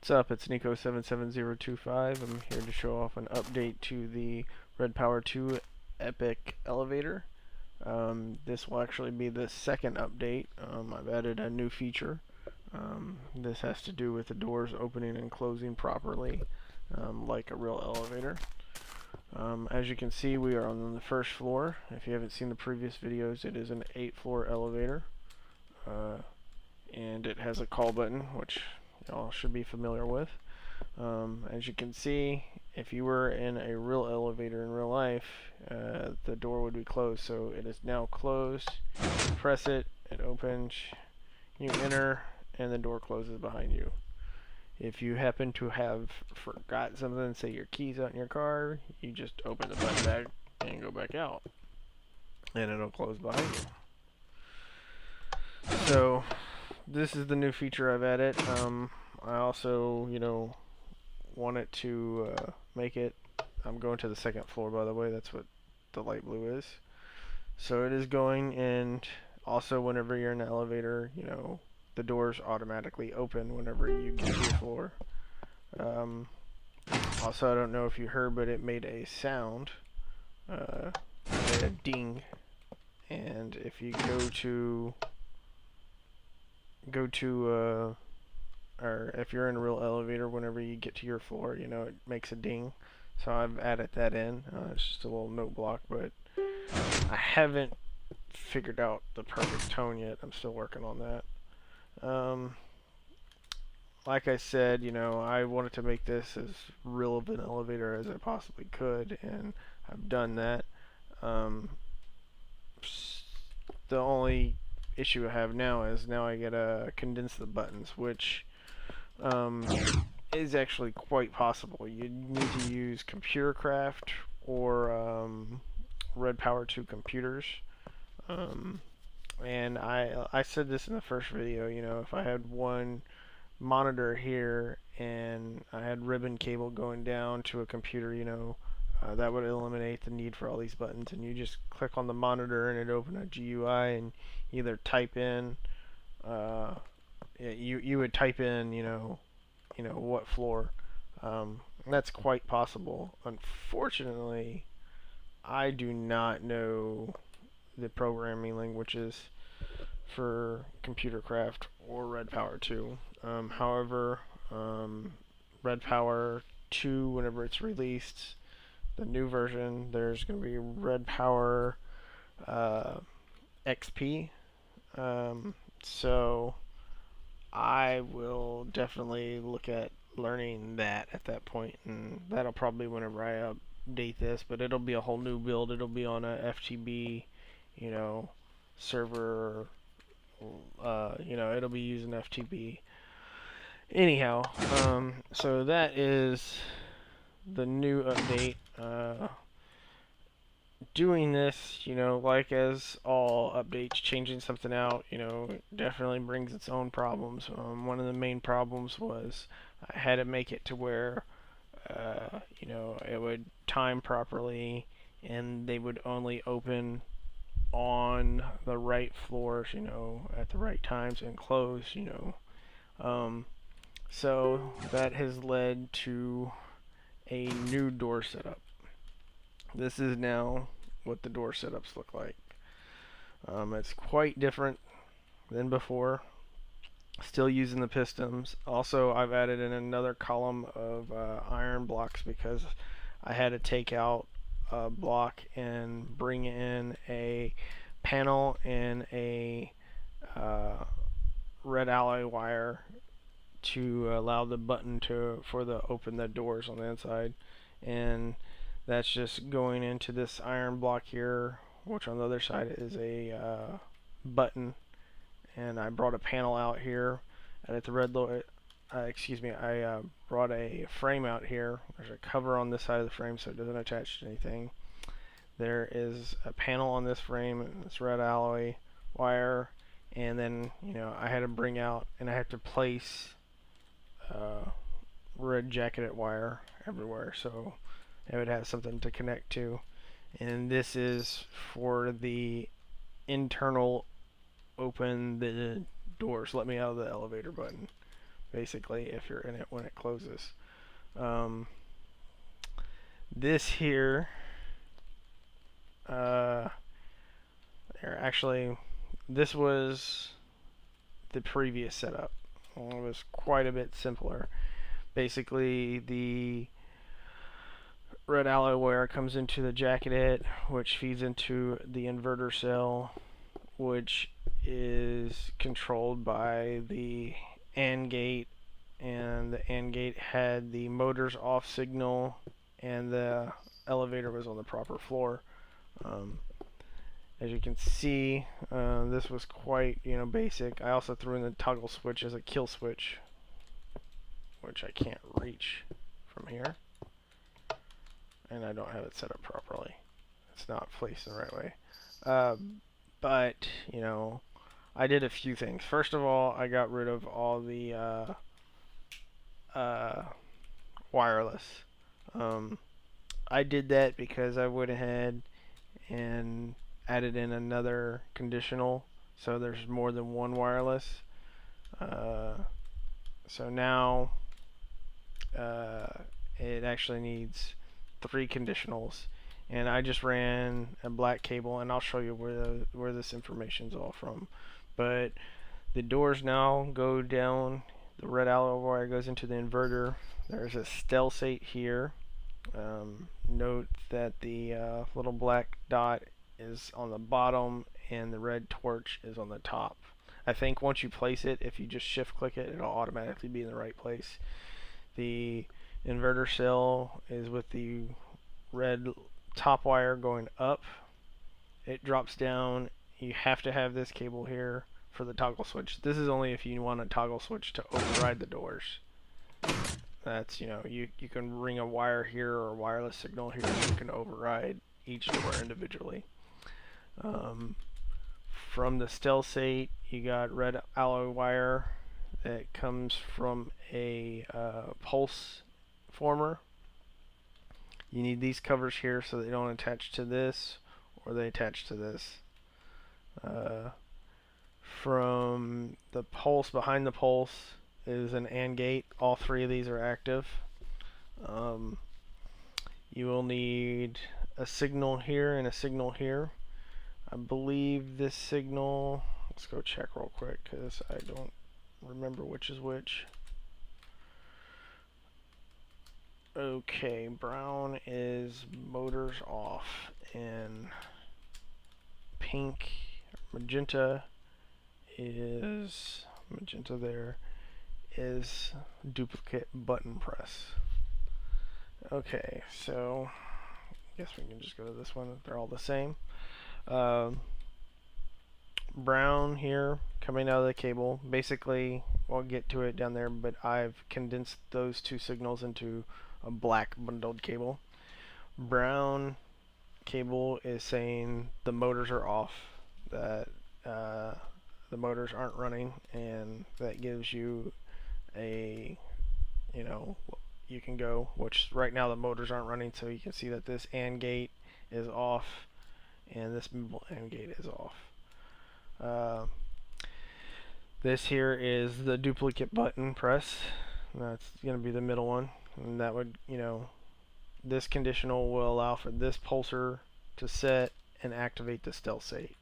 What's up? It's Nico77025. I'm here to show off an update to the Redpower 2 Epic elevator. This will actually be the second update. I've added a new feature. This has to do with the doors opening and closing properly, like a real elevator. As you can see, we are on the first floor. If you haven't seen the previous videos, it is an 8-floor elevator. And it has a call button, which y'all should be familiar with. As you can see, if you were in a real elevator in real life, the door would be closed. So it is now closed. You press it, it opens, you enter, and the door closes behind you. If you happen to have forgot something, say your keys out in your car, you just open the button back and go back out, and it'll close behind you. So this is the new feature I've added. I also, want it to make it. I'm going to the second floor, by the way. That's what the light blue is. So it is going, and also whenever you're in an elevator, the doors automatically open whenever you get to your floor. Also, I don't know if you heard, but it made a sound, it made a ding. And if you or if you're in a real elevator, whenever you get to your floor, it makes a ding. So I've added that in. It's just a little note block, but I haven't figured out the perfect tone yet. I'm still working on that. Like I said, I wanted to make this as real of an elevator as I possibly could, and I've done that. The only issue I have now is I gotta condense the buttons, which is actually quite possible. You need to use ComputerCraft or Redpower 2 computers. And I said this in the first video, if I had one monitor here and I had ribbon cable going down to a computer, that would eliminate the need for all these buttons, and you just click on the monitor and it open a GUI and either type in you would type in what floor. That's quite possible. Unfortunately, I do not know the programming languages for ComputerCraft or Redpower 2. However, Redpower 2, whenever it's released, the new version, there's going to be Redpower XP. So I will definitely look at learning that at that point, and that'll probably whenever I update this, but it'll be a whole new build. It'll be on a FTB, server. It'll be using FTB. Anyhow, so that is the new update. Doing this, like as all updates, changing something out, definitely brings its own problems. One of the main problems was I had to make it to where, it would time properly, and they would only open on the right floors, at the right times, and close, so that has led to a new door setup. This is now what the door setups look like. It's quite different than before. Still using the pistons. Also, I've added in another column of iron blocks because I had to take out a block and bring in a panel and a red alloy wire to allow the button for the open the doors on the inside, and that's just going into this iron block here, which on the other side is a button. And I brought a panel out here, and at the red I brought a frame out here. There's a cover on this side of the frame so it doesn't attach to anything. There is a panel on this frame and this red alloy wire, and then I had to bring out and I had to place red jacketed wire everywhere so it would have something to connect to. And this is for the internal open the doors, let me out of the elevator button. basically, if you're in it when it closes. This here, actually, this was the previous setup. It was quite a bit simpler. Basically, the red alloy wire comes into the jacketed, which feeds into the inverter cell, which is controlled by the AND gate, and the AND gate had the motors off signal, and the elevator was on the proper floor. As you can see, this was quite, basic. I also threw in the toggle switch as a kill switch, which I can't reach from here, and I don't have it set up properly. It's not placed in the right way. But, I did a few things. First of all, I got rid of all the wireless. I did that because I went ahead and added in another conditional, so there's more than one wireless. So now it actually needs 3 conditionals, and I just ran a black cable, and I'll show you where this information's all from. But the doors now go down, the red alloy wire goes into the inverter. There's a stealthate here. Note that the little black dot is on the bottom and the red torch is on the top. I think once you place it, if you just shift click it, it'll automatically be in the right place. The inverter cell is with the red top wire going up. It drops down. You have to have this cable here for the toggle switch. This is only if you want a toggle switch to override the doors. That's, you can ring a wire here or a wireless signal here. You can override each door individually. From the stealthate, you got red alloy wire that comes from a pulse former. You need these covers here so they don't attach to this, or they attach to this. From the pulse, behind the pulse is an AND gate. All 3 of these are active. You will need a signal here and a signal here. I believe this signal, let's go check real quick because I don't remember which is which. Okay, brown is motors off, and pink, magenta there is duplicate button press. Okay, so I guess we can just go to this one. They're all the same. Brown here coming out of the cable. Basically, we'll get to it down there, but I've condensed those 2 signals into a black bundled cable. Brown cable is saying the motors are off, that the motors aren't running, and that gives you a, you can go, which right now the motors aren't running, so you can see that this AND gate is off and this AND gate is off. This here is the duplicate button press. That's going to be the middle one, and that would, this conditional will allow for this pulsar to set and activate the stealthate,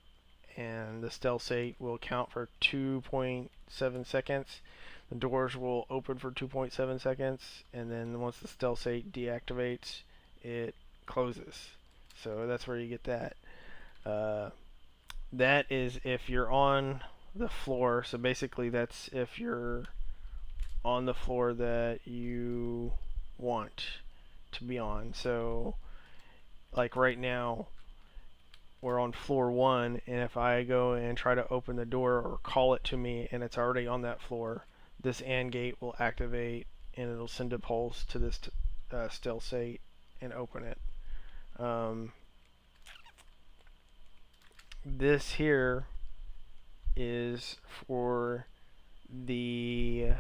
and the stealthate will count for 2.7 seconds. The doors will open for 2.7 seconds, and then once the stealthate deactivates, it closes. So that's where you get that. That is if you're on the floor. So basically that's if you're on the floor that you want to be on. So like right now we're on floor 1, and if I go and try to open the door or call it to me and it's already on that floor, this AND gate will activate and it'll send a pulse to this stealthate and open it. This here is for the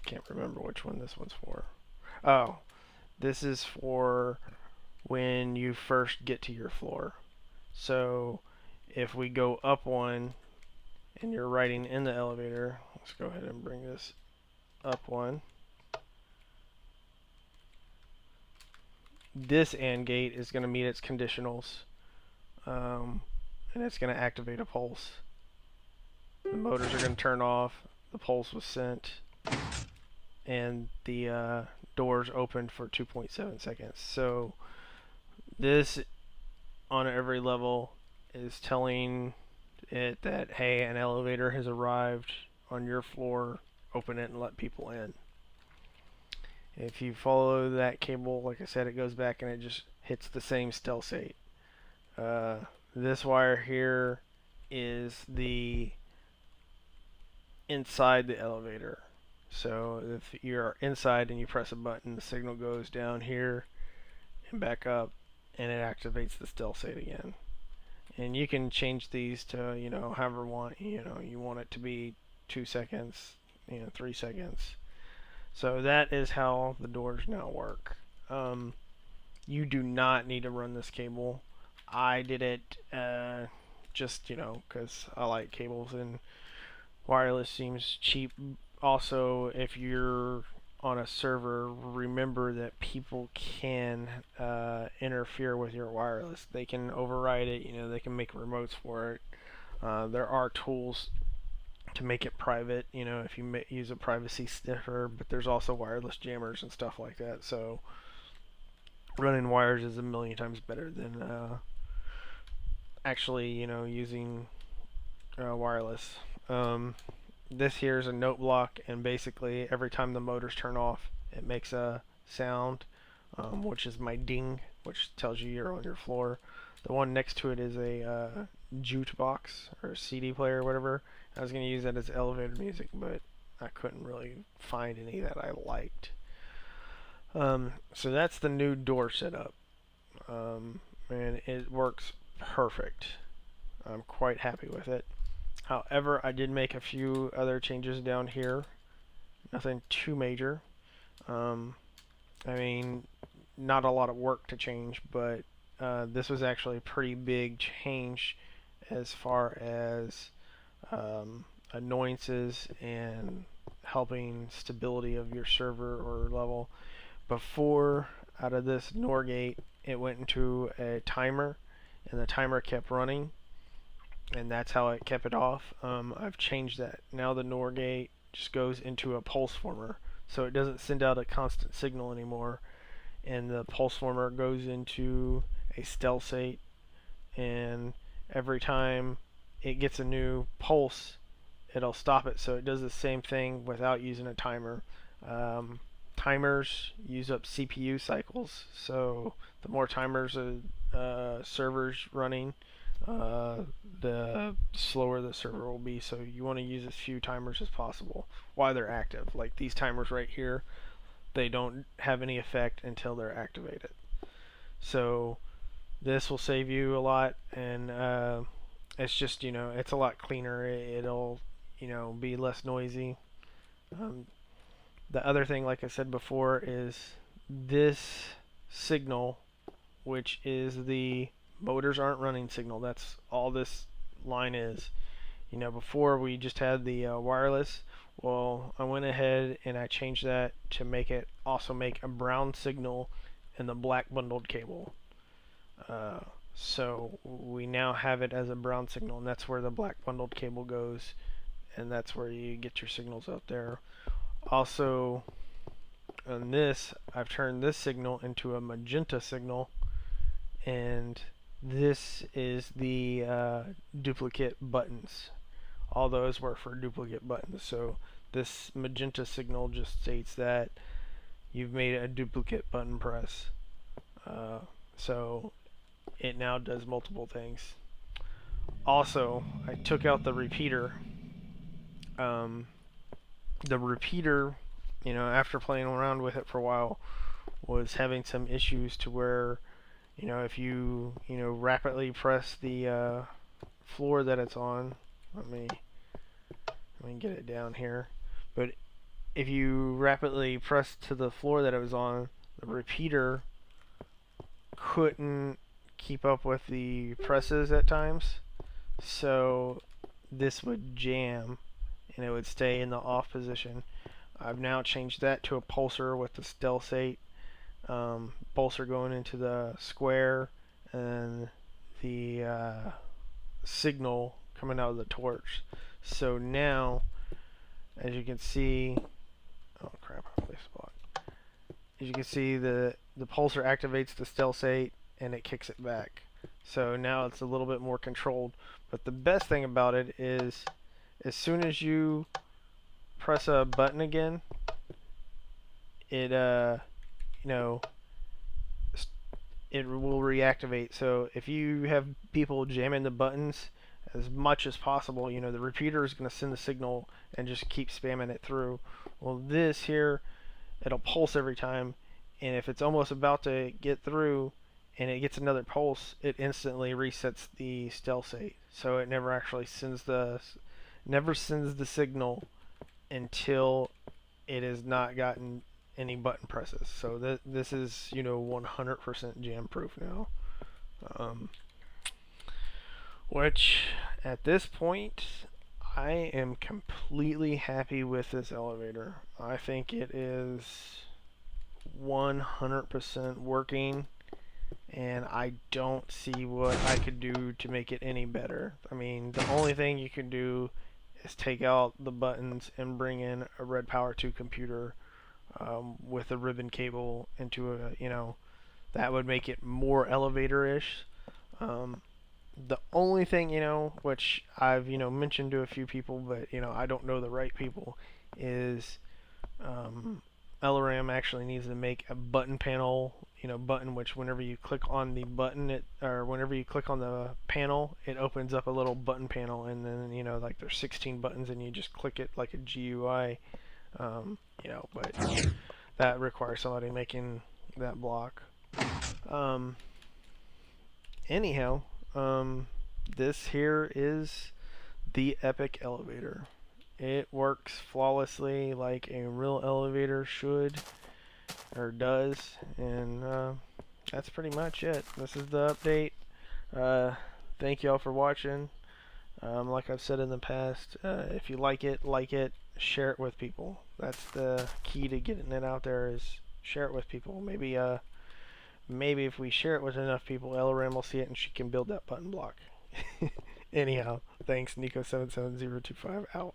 can't remember which one this one's for. Oh, this is for when you first get to your floor. So If we go up one and you're riding in the elevator, let's go ahead and bring this up one. This AND gate is going to meet its conditionals, and it's going to activate a pulse. The motors are going to turn off, the pulse was sent, and the doors opened for 2.7 seconds. So this, on every level, is telling it that, hey, an elevator has arrived on your floor, open it and let people in. If you follow that cable, like I said, it goes back and it just hits the same stealth state. This wire here is the inside the elevator. So if you're inside and you press a button, the signal goes down here and back up, and it activates the stealth state again. And you can change these to, however you want it to be 2 seconds, 3 seconds. So that is how the doors now work. You do not need to run this cable. I did it just, because I like cables and wireless seems cheap. Also, if you're on a server, remember that people can interfere with your wireless. They can override it, they can make remotes for it. There are tools to make it private, if you use a privacy sniffer, but there's also wireless jammers and stuff like that. So running wires is a million times better than actually, using wireless. This here is a note block, and basically every time the motors turn off, it makes a sound, which is my ding, which tells you you're on your floor. The one next to it is a jukebox or a CD player or whatever. I was going to use that as elevator music, but I couldn't really find any that I liked. So that's the new door setup, and it works perfect. I'm quite happy with it. However, I did make a few other changes down here. Nothing too major. I mean, not a lot of work to change, but this was actually a pretty big change as far as annoyances and helping stability of your server or level. Before, out of this NOR gate, it went into a timer, and the timer kept running, and that's how it kept it off. I've changed that. Now the NOR gate just goes into a pulse former, so it doesn't send out a constant signal anymore, and the pulse former goes into a stealth state, and every time it gets a new pulse, it'll stop it. So it does the same thing without using a timer. Timers use up CPU cycles, so the more timers a server's running, the slower the server will be. So you want to use as few timers as possible while they're active. Like these timers right here, they don't have any effect until they're activated. So this will save you a lot, and it's just, it's a lot cleaner. It'll, be less noisy. The other thing, like I said before, is this signal, which is the motors aren't running signal. That's all this line is. Before we just had the wireless. Well, I went ahead and I changed that to make it also make a brown signal in the black bundled cable. So we now have it as a brown signal, and that's where the black bundled cable goes, and that's where you get your signals out there. Also, on this, I've turned this signal into a magenta signal, and this is the duplicate buttons. All those were for duplicate buttons. So this magenta signal just states that you've made a duplicate button press. So it now does multiple things. Also, I took out the repeater. The repeater, after playing around with it for a while, was having some issues to where, if you, rapidly press the floor that it's on, let me get it down here, but if you rapidly press to the floor that it was on, the repeater couldn't keep up with the presses at times. So this would jam and it would stay in the off position. I've now changed that to a pulsar with the stealth pulsar going into the square and the signal coming out of the torch. So now, as you can see, oh crap, I placed a block. As you can see, the pulsar activates the stealth and it kicks it back. So now it's a little bit more controlled. But the best thing about it is, as soon as you press a button again, it you know, it will reactivate. So if you have people jamming the buttons as much as possible, the repeater is going to send the signal and just keep spamming it through. Well, this here, it'll pulse every time, and if it's almost about to get through and it gets another pulse, it instantly resets the stealth state. So it never actually sends the signal until it has not gotten any button presses. So this is 100% jam proof now. Which at this point I am completely happy with this elevator. I think it is 100% working, and I don't see what I could do to make it any better. I mean, the only thing you can do is take out the buttons and bring in a Redpower 2 computer with a ribbon cable into that would make it more elevator-ish. The only thing, which I've, mentioned to a few people, but, I don't know the right people, is LRAM actually needs to make a button panel, button which whenever you click on the button, or whenever you click on the panel, it opens up a little button panel, and then, like there's 16 buttons, and you just click it like a GUI, but that requires somebody making that block. Anyhow, this here is the Epic elevator. It works flawlessly like a real elevator should or does, and that's pretty much it. This is the update. Thank y'all for watching. Like I've said in the past, if you like it, share it with people. That's the key to getting it out there, is share it with people. Maybe if we share it with enough people, LRAM will see it and she can build that button block. Anyhow, thanks. Nico77025 out.